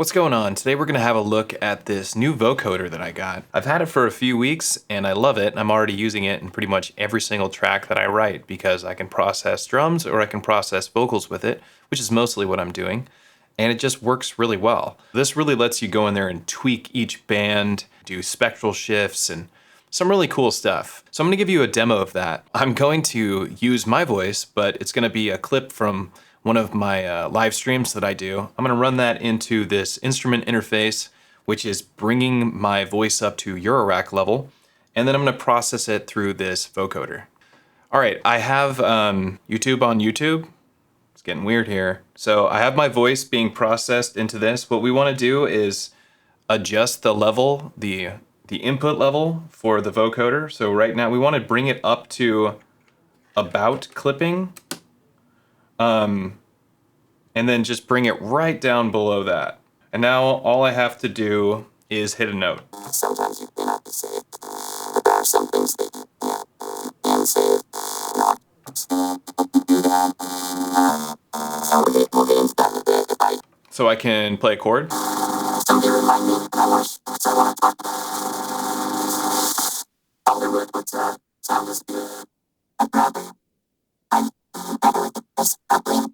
What's going on? Today we're going to have a look at this new vocoder that I got. I've had it for a few weeks and I love it. I'm already using it in pretty much every single track that I write because I can process drums or I can process vocals with it, which is mostly what I'm doing. And it just works really well. This really lets you go in there and tweak each band, do spectral shifts, and some really cool stuff. So I'm going to give you a demo of that. I'm going to use my voice, but it's going to be a clip from one of my live streams that I do. I'm gonna run that into this instrument interface, which is bringing my voice up to eurorack level, and then I'm gonna process it through this vocoder. All right, I have YouTube on YouTube. It's getting weird here. So I have my voice being processed into this. What we wanna do is adjust the level, the input level for the vocoder. So right now we wanna bring it up to about clipping. And then just bring it right down below that. And now all I have to do is hit a note. Sometimes you cannot be safe, but there are some things that you can save. So I can play a chord. Somebody remind me, I watch, I want to talk. Hollywood, what's up? Sound is good. I'm probably, I'm better with the best upbringing.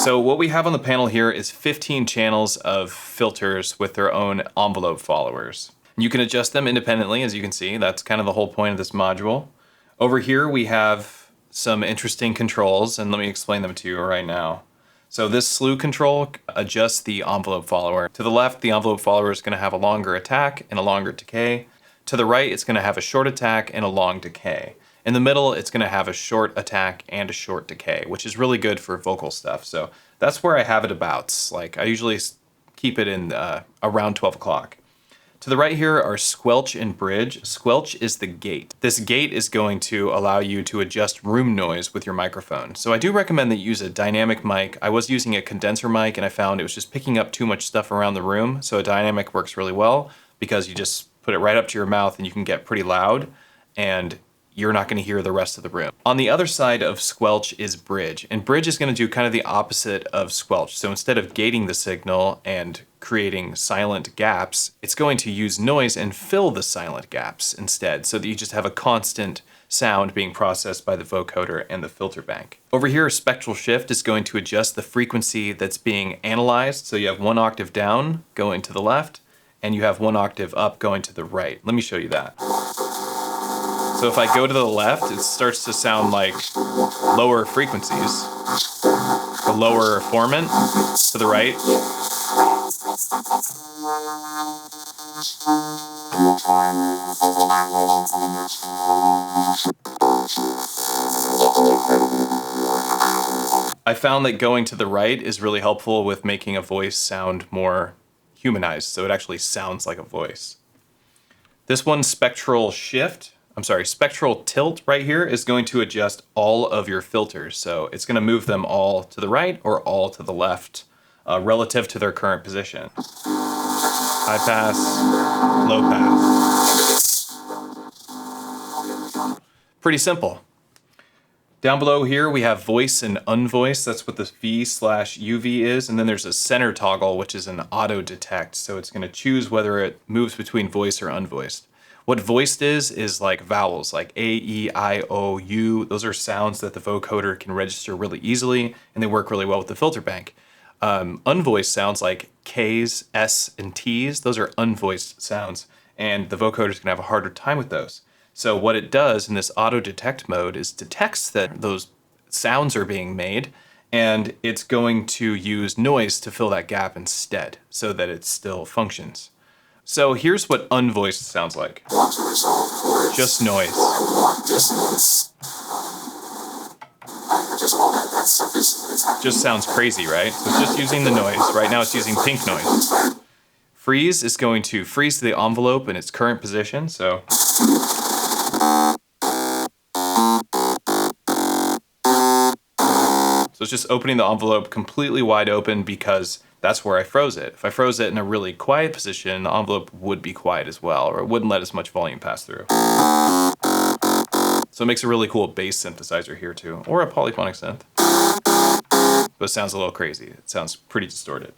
So what we have on the panel here is 15 channels of filters with their own envelope followers. You can adjust them independently, as you can see. That's kind of the whole point of this module. Over here we have some interesting controls, and let me explain them to you right now. So this slew control adjusts the envelope follower. To the left, the envelope follower is going to have a longer attack and a longer decay. To the right, it's going to have a short attack and a long decay. In the middle, it's going to have a short attack and a short decay, which is really good for vocal stuff. So that's where I have it about. Like I usually keep it in around 12 o'clock. To the right here are squelch and bridge. Squelch is the gate. This gate is going to allow you to adjust room noise with your microphone. So I do recommend that you use a dynamic mic. I was using a condenser mic and I found it was just picking up too much stuff around the room. So a dynamic works really well because you just put it right up to your mouth and you can get pretty loud and you're not going to hear the rest of the room. On the other side of squelch is bridge, and bridge is going to do kind of the opposite of squelch. So instead of gating the signal and creating silent gaps, it's going to use noise and fill the silent gaps instead, so that you just have a constant sound being processed by the vocoder and the filter bank. Over here, spectral shift is going to adjust the frequency that's being analyzed. So you have one octave down going to the left, and you have one octave up going to the right. Let me show you that. So if I go to the left, it starts to sound like lower frequencies. The lower formant to the right. I found that going to the right is really helpful with making a voice sound more humanized, so it actually sounds like a voice. This one's spectral tilt right here is going to adjust all of your filters. So it's going to move them all to the right or all to the left relative to their current position. High pass, low pass. Pretty simple. Down below here we have voice and unvoiced. That's what this V/UV is. And then there's a center toggle, which is an auto detect. So it's going to choose whether it moves between voice or unvoiced. What voiced is like vowels, like A, E, I, O, U. Those are sounds that the vocoder can register really easily, and they work really well with the filter bank. Unvoiced sounds like K's, S, and T's. Those are unvoiced sounds, and the vocoder is going to have a harder time with those. So what it does in this auto detect mode is detects that those sounds are being made, and it's going to use noise to fill that gap instead, so that it still functions. So here's what unvoiced sounds like. Just noise. Just sounds crazy, right? So it's just using the noise. Right now it's using pink noise. Freeze is going to freeze the envelope in its current position, so. So it's just opening the envelope completely wide open because that's where I froze it. If I froze it in a really quiet position, the envelope would be quiet as well, or it wouldn't let as much volume pass through. So it makes a really cool bass synthesizer here too, or a polyphonic synth. But it sounds a little crazy. It sounds pretty distorted.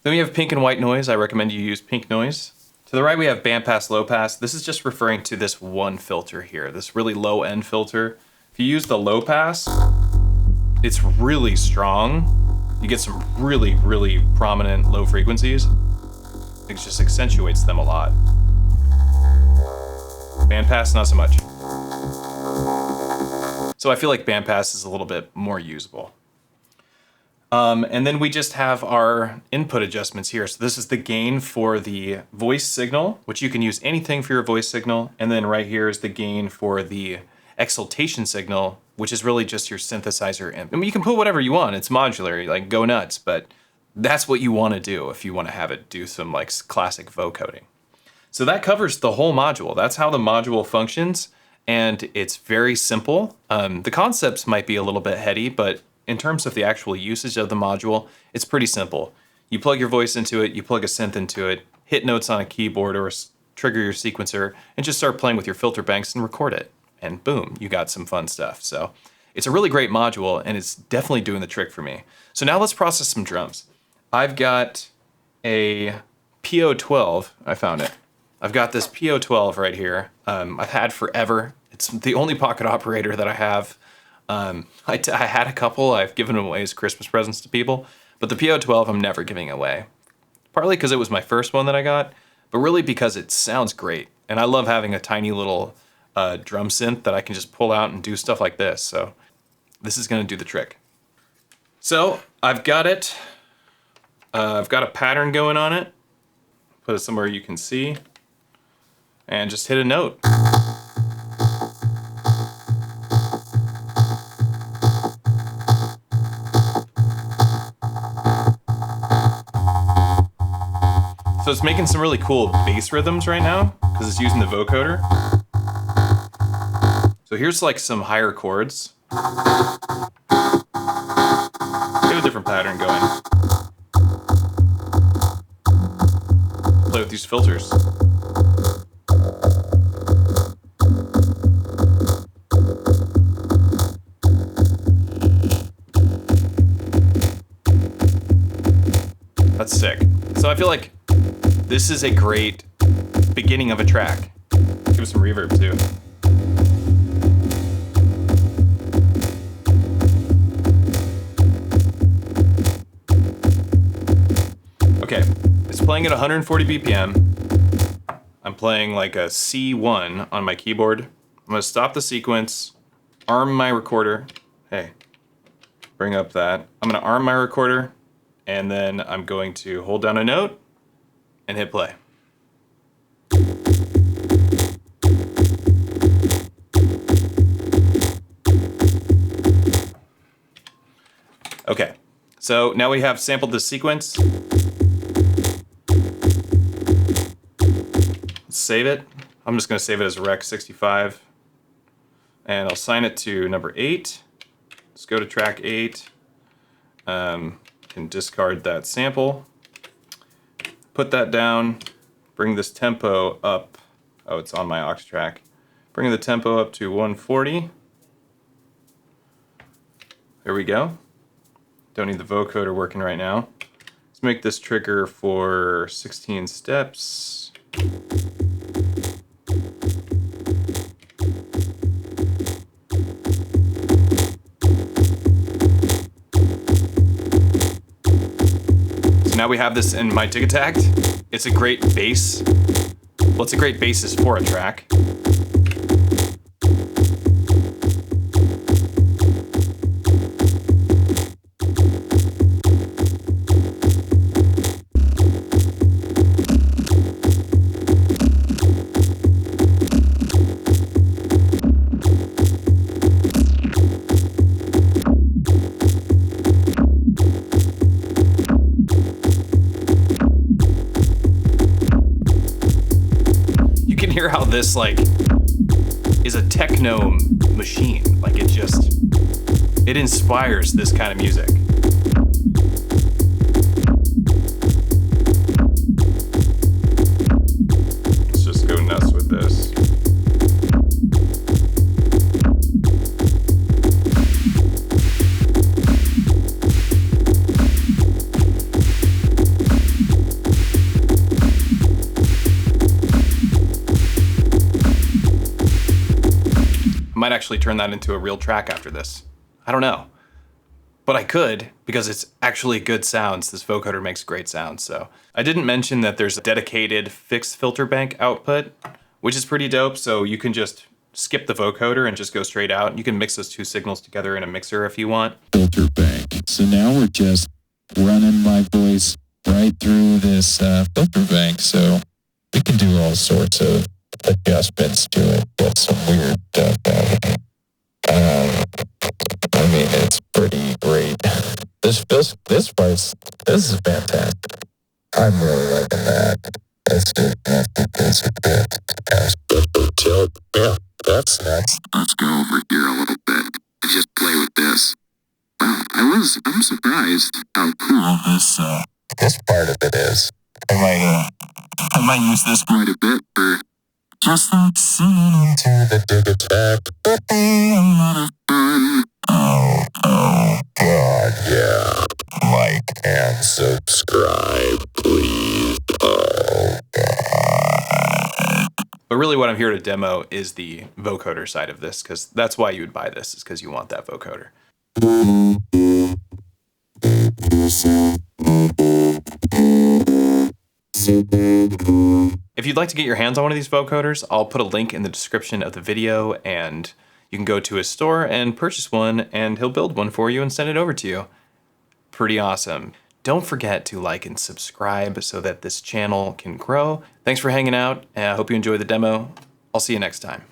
Then we have pink and white noise. I recommend you use pink noise. To the right, we have bandpass, low pass. This is just referring to this one filter here, this really low end filter. If you use the low pass, it's really strong. You get some really, really prominent low frequencies. It just accentuates them a lot. Bandpass, not so much. So I feel like bandpass is a little bit more usable. And then we just have our input adjustments here. So this is the gain for the voice signal, which you can use anything for your voice signal. And then right here is the gain for the exaltation signal, which is really just your synthesizer input. I mean, you can put whatever you want. It's modular, like go nuts, but that's what you want to do if you want to have it do some like classic vocoding. So that covers the whole module. That's how the module functions, and it's very simple. The concepts might be a little bit heady, but in terms of the actual usage of the module, it's pretty simple. You plug your voice into it, you plug a synth into it, hit notes on a keyboard or trigger your sequencer, and just start playing with your filter banks and record it. And boom, you got some fun stuff. So it's a really great module, and it's definitely doing the trick for me. So now let's process some drums. I've got a PO12, I found it. I've got this PO12 right here. I've had forever. It's the only pocket operator that I have. I had a couple, I've given them away as Christmas presents to people, but the PO12 I'm never giving away. Partly because it was my first one that I got, but really because it sounds great. And I love having a tiny little drum synth that I can just pull out and do stuff like this. So this is gonna do the trick. So I've got it. I've got a pattern going on it. Put it somewhere you can see. And just hit a note. So it's making some really cool bass rhythms right now because it's using the vocoder. So here's like some higher chords. Get a different pattern going. Play with these filters. That's sick. So I feel like this is a great beginning of a track. Give it some reverb too. Okay, it's playing at 140 BPM. I'm playing like a C1 on my keyboard. I'm gonna stop the sequence, arm my recorder. Hey, bring up that. I'm gonna arm my recorder, and then I'm going to hold down a note and hit play. Okay, so now we have sampled this sequence. Let's save it. I'm just gonna save it as rec 65. And I'll assign it to number 8. Let's go to track 8. Can discard that sample. Put that down, bring this tempo up. Oh, it's on my aux track. Bring the tempo up to 140. There we go. Don't need the vocoder working right now. Let's make this trigger for 16 steps. Now we have this in my Digitact. It's a great bass. Well, it's a great basis for a track. Hear how this like is a techno machine. Like it inspires this kind of music. might actually turn that into a real track after this. I don't know. But I could, because it's actually good sounds. This vocoder makes great sounds. So I didn't mention that there's a dedicated fixed filter bank output, which is pretty dope. So you can just skip the vocoder and just go straight out. You can mix those two signals together in a mixer if you want. Filter bank. So now we're just running my voice right through this filter bank. So we can do all sorts of adjustments to it. Get some weird stuff out of it. I mean, it's pretty great. This is fantastic. I'm really liking that. Let's just mess this a bit. Yeah, that's nice. Let's go over here a little bit and just play with this. Wow, I'm surprised how cool This part of it is. I might use this quite a bit for just like singing into the dig attack. Would be a lot of fun. Oh, God, yeah. Like and subscribe, please. Oh, God. But really what I'm here to demo is the vocoder side of this, because that's why you would buy this, is because you want that vocoder. If you'd like to get your hands on one of these vocoders, I'll put a link in the description of the video, and you can go to his store and purchase one, and he'll build one for you and send it over to you. Pretty awesome. Don't forget to like and subscribe so that this channel can grow. Thanks for hanging out, and I hope you enjoy the demo. I'll see you next time.